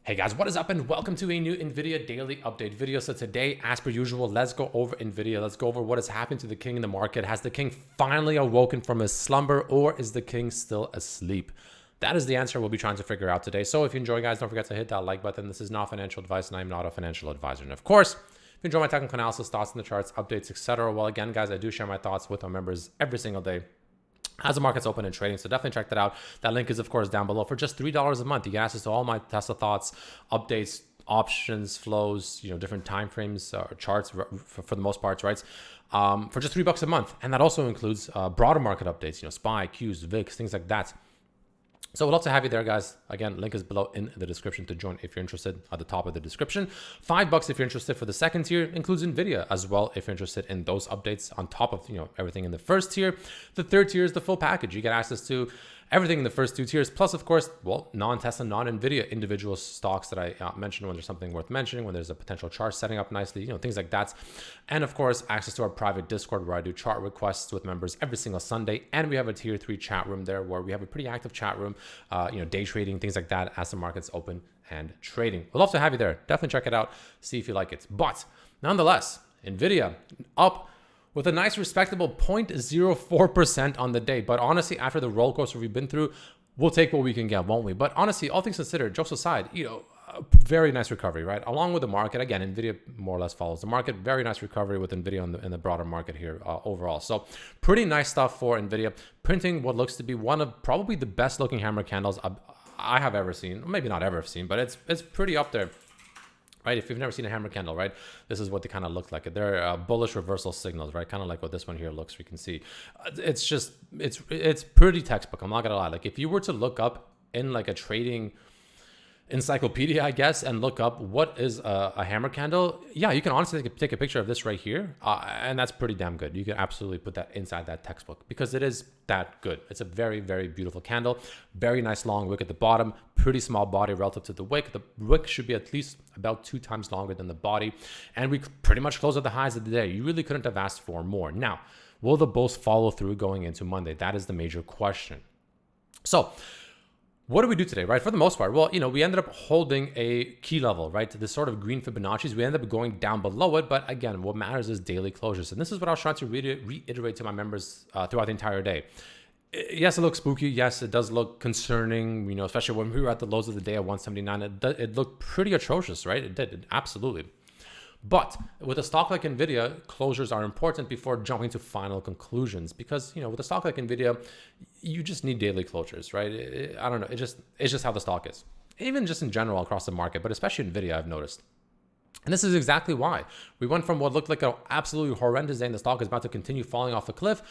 Hey guys, what is up and welcome to a new NVIDIA daily update video. So today, as per usual, let's go over NVIDIA. Let's go over what has happened to the king in the market. Has the king finally awoken from his slumber, or is the king still asleep? That is the answer we'll be trying to figure out today. So if you enjoy, guys, don't forget to hit that like button. This is not financial advice and I'm not a financial advisor. And of course, if you enjoy my technical analysis, thoughts on the charts, updates, etc. Well, again, guys, I do share my thoughts with my members every single day as the market's open and trading. So definitely check that out. That link is, of course, down below. For just $3 a month, you get access to all my Tesla thoughts, updates, options, flows, different time frames, charts for the most part, right? For just $3 a month. And that also includes broader market updates, SPY, Qs, VIX, things like that. So we'd love to have you there, guys. Again, link is below in the description to join if you're interested, at the top of the description. $5 if you're interested for the second tier, includes NVIDIA as well if you're interested in those updates on top of everything in the first tier. The third tier is the full package. You get access to everything in the first two tiers, plus, of course, non-Tesla, non-NVIDIA individual stocks that I mentioned when there's something worth mentioning, when there's a potential chart setting up nicely, things like that. And of course, access to our private Discord where I do chart requests with members every single Sunday. And we have a tier 3 chat room there where we have a pretty active chat room, day trading, things like that as the market's open and trading. We'd love to have you there. Definitely check it out. See if you like it. But nonetheless, NVIDIA up with a nice respectable 0.04% on the day. But honestly, after the roller coaster we've been through, we'll take what we can get, won't we? But honestly, all things considered, jokes aside, a very nice recovery, right? Along with the market. Again, NVIDIA more or less follows the market. Very nice recovery with NVIDIA in the broader market here overall. So pretty nice stuff for NVIDIA. Printing what looks to be one of probably the best looking hammer candles I have ever seen. Maybe not ever seen, but it's pretty up there. Right, if you've never seen a hammer candle, right, this is what they kind of look like. They're bullish reversal signals, right? Kind of like what this one here looks. We can see, it's pretty textbook. I'm not gonna lie. Like if you were to look up in like a trading encyclopedia, I guess, and look up what is a hammer candle, yeah, you can honestly take a picture of this right here, and that's pretty damn good. You can absolutely put that inside that textbook because it is that good. It's a very, very beautiful candle. Very nice long wick at the bottom, pretty small body relative to the wick. The wick should be at least about 2 times longer than the body, and we pretty much close at the highs of the day. You really couldn't have asked for more. Now, will the bulls follow through going into Monday? That is the major question. So what do we do today, right? For the most part, well, we ended up holding a key level, right? This sort of green Fibonacci's, we ended up going down below it. But again, what matters is daily closures. And this is what I was trying to reiterate to my members throughout the entire day. Yes, it looks spooky. Yes, it does look concerning, especially when we were at the lows of the day at 179. It looked pretty atrocious, right? It did, absolutely. But with a stock like NVIDIA, closures are important before jumping to final conclusions because, with a stock like NVIDIA, you just need daily closures, right? I don't know. It's just how the stock is, even just in general across the market, but especially NVIDIA, I've noticed. And this is exactly why we went from what looked like an absolutely horrendous day and the stock is about to continue falling off a cliff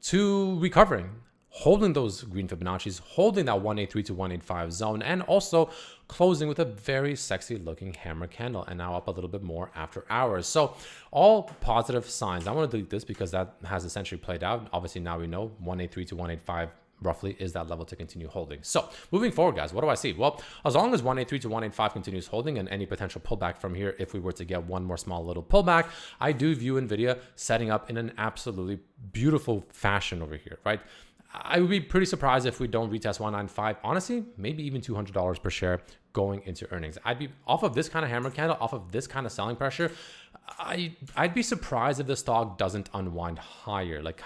to recovering, holding those green Fibonacci's, holding that 183 to 185 zone, and also closing with a very sexy looking hammer candle, and now up a little bit more after hours. So all positive signs. I want to delete this because that has essentially played out. Obviously now we know 183 to 185 roughly is that level to continue holding. So moving forward, guys, what do I see? Well, as long as 183 to 185 continues holding and any potential pullback from here, if we were to get one more small little pullback, I do view NVIDIA setting up in an absolutely beautiful fashion over here, right? I would be pretty surprised if we don't retest 195. Honestly, maybe even $200 per share going into earnings. I'd be off of this kind of hammer candle, off of this kind of selling pressure. I'd be surprised if the stock doesn't unwind higher. Like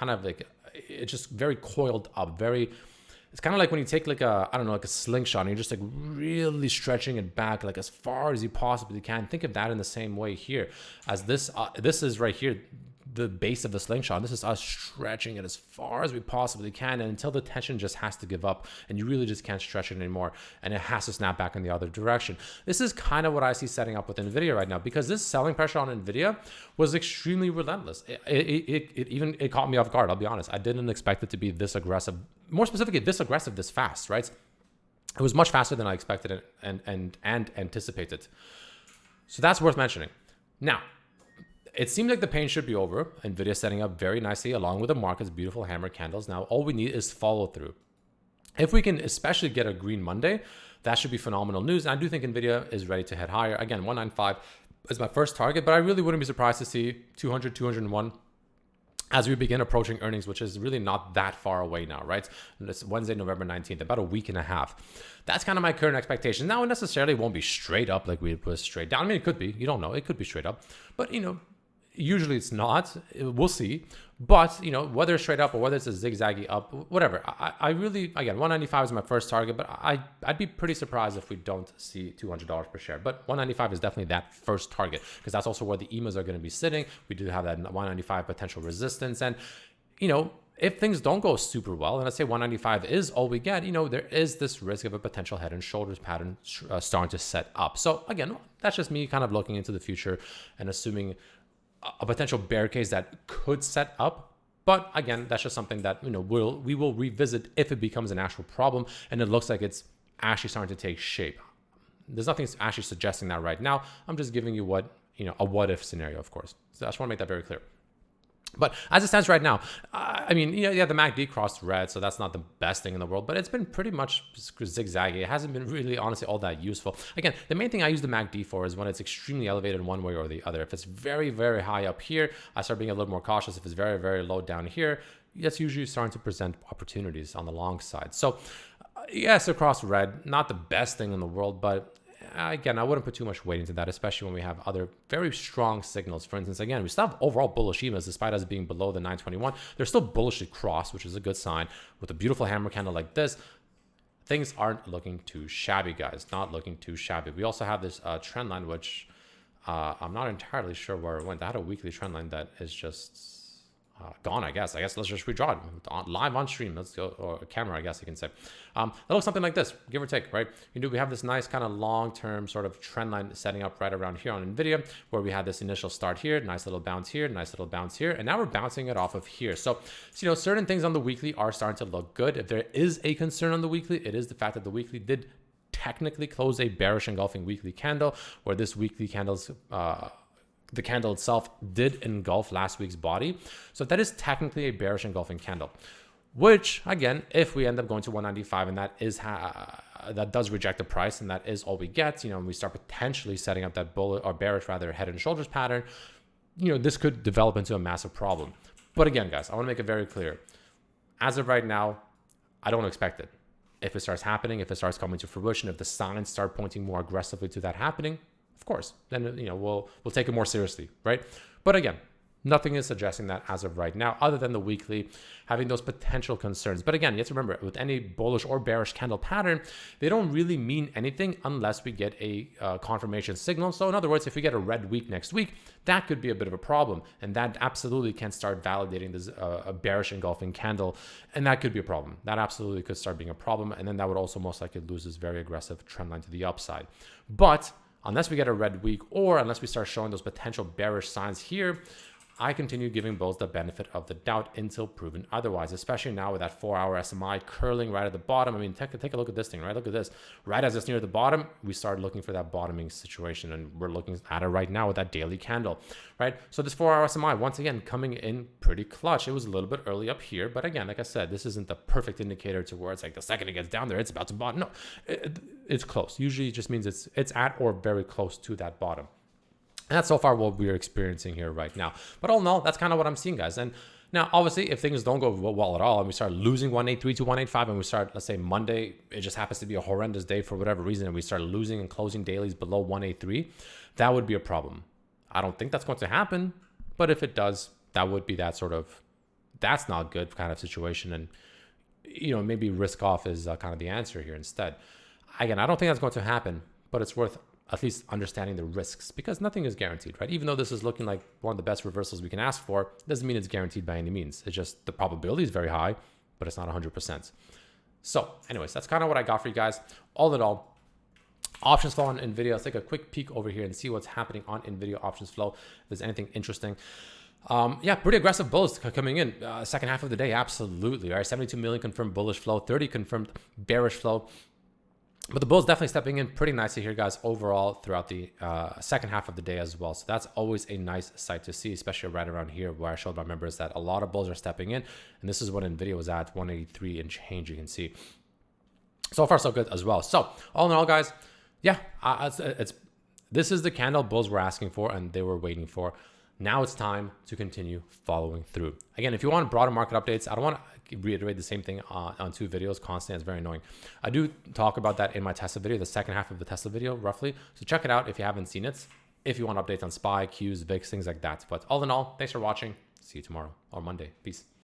it's just very coiled up. It's kind of like when you take like a slingshot and you're just like really stretching it back like as far as you possibly can. Think of that in the same way here as this is right here, the base of the slingshot. This is us stretching it as far as we possibly can, and until the tension just has to give up and you really just can't stretch it anymore and it has to snap back in the other direction. This is kind of what I see setting up with NVIDIA right now, because this selling pressure on NVIDIA was extremely relentless. It caught me off guard. I'll be honest. I didn't expect it to be this aggressive, more specifically this aggressive this fast, right? It was much faster than I expected and anticipated. So that's worth mentioning. Now, it seems like the pain should be over. NVIDIA setting up very nicely along with the market's beautiful hammer candles. Now, all we need is follow through. If we can especially get a green Monday, that should be phenomenal news. And I do think NVIDIA is ready to head higher. Again, 195 is my first target, but I really wouldn't be surprised to see 200, 201 as we begin approaching earnings, which is really not that far away now, right? It's Wednesday, November 19th, about a week and a half. That's kind of my current expectation. Now, it necessarily won't be straight up like we put straight down. I mean, it could be. You don't know. It could be straight up. But, usually it's not. We'll see. But, whether it's straight up or whether it's a zigzaggy up, whatever. I really, again, 195 is my first target, but I'd be pretty surprised if we don't see $200 per share. But 195 is definitely that first target, because that's also where the EMAs are going to be sitting. We do have that 195 potential resistance. And, if things don't go super well, and let's say 195 is all we get, there is this risk of a potential head and shoulders pattern starting to set up. So again, that's just me kind of looking into the future and assuming a potential bear case that could set up. But again, that's just something that, we will revisit if it becomes an actual problem and it looks like it's actually starting to take shape. There's nothing actually suggesting that right now. I'm just giving you a what if scenario, of course. So I just want to make that very clear. But as it stands right now, the MACD crossed red, so that's not the best thing in the world, but it's been pretty much zigzaggy. It hasn't been really, honestly, all that useful. Again, the main thing I use the MACD for is when it's extremely elevated one way or the other. If it's very, very high up here, I start being a little more cautious. If it's very, very low down here, that's usually starting to present opportunities on the long side. So yes, across red, not the best thing in the world, but again, I wouldn't put too much weight into that, especially when we have other very strong signals. For instance, again, we still have overall bullish EMAs despite us being below the 921. They're still bullishly crossed, which is a good sign. With a beautiful hammer candle like this, things aren't looking too shabby, guys. Not looking too shabby. We also have this trend line, which I'm not entirely sure where it went. I had a weekly trend line that is just gone, I guess. Let's just redraw it live on stream. Let's go, or camera, I guess you can say. That looks something like this, give or take, right? We have this nice kind of long-term sort of trend line setting up right around here on NVIDIA, where we had this initial start here, nice little bounce here, nice little bounce here, and now we're bouncing it off of here. So, certain things on the weekly are starting to look good. If there is a concern on the weekly, it is the fact that the weekly did technically close a bearish engulfing weekly candle, where this weekly candle's the candle itself did engulf last week's body. So that is technically a bearish engulfing candle, which again, if we end up going to 195 and that is that does reject the price and that is all we get, and we start potentially setting up that bullish or bearish rather head and shoulders pattern, this could develop into a massive problem. But again, guys, I want to make it very clear. As of right now, I don't expect it. If it starts happening, if it starts coming to fruition, if the signs start pointing more aggressively to that happening, of course, then we'll take it more seriously, right? But again, nothing is suggesting that as of right now, other than the weekly having those potential concerns. But again, you have to remember, with any bullish or bearish candle pattern, they don't really mean anything unless we get a confirmation signal. So in other words, if we get a red week next week, that could be a bit of a problem, and that absolutely can start validating this a bearish engulfing candle, and that could be a problem. That absolutely could start being a problem, and then that would also most likely lose this very aggressive trend line to the upside. But unless we get a red week or unless we start showing those potential bearish signs here, I continue giving bulls the benefit of the doubt until proven otherwise, especially now with that 4-hour SMI curling right at the bottom. I mean, take a look at this thing, right? Look at this. Right as it's near the bottom, we start looking for that bottoming situation, and we're looking at it right now with that daily candle, right? So this 4-hour SMI, once again, coming in pretty clutch. It was a little bit early up here, but again, like I said, this isn't the perfect indicator to where it's like the second it gets down there, it's about to bottom. No, it's close. Usually it just means it's at or very close to that bottom. And that's so far what we're experiencing here right now. But all in all, that's kind of what I'm seeing, guys. And now, obviously, if things don't go well at all and we start losing 183 to 185 and we start, let's say Monday, it just happens to be a horrendous day for whatever reason, and we start losing and closing dailies below 183, that would be a problem. I don't think that's going to happen, but if it does, that would be that sort of, that's not good kind of situation. And, maybe risk off is kind of the answer here instead. Again, I don't think that's going to happen, but it's worth at least understanding the risks, because nothing is guaranteed, right? Even though this is looking like one of the best reversals we can ask for, doesn't mean it's guaranteed by any means. It's just the probability is very high, but it's not 100%. So anyways, that's kind of what I got for you guys. All in all, options flow on NVIDIA. Let's take a quick peek over here and see what's happening on NVIDIA options flow. If there's anything interesting. Yeah, pretty aggressive bulls coming in. Second half of the day, absolutely. All right, 72 million confirmed bullish flow, 30 confirmed bearish flow. But the bulls definitely stepping in pretty nicely here, guys, overall throughout the second half of the day as well. So that's always a nice sight to see, especially right around here where I showed my members that a lot of bulls are stepping in. And this is when NVIDIA was at 183 and change, you can see. So far, so good as well. So all in all, guys, yeah, this is the candle bulls were asking for and they were waiting for. Now it's time to continue following through. Again, if you want broader market updates, I don't want to reiterate the same thing on 2 videos constantly. It's very annoying. I do talk about that in my Tesla video, the second half of the Tesla video, roughly. So check it out if you haven't seen it, if you want updates on SPY, Qs, VIX, things like that. But all in all, thanks for watching. See you tomorrow or Monday. Peace.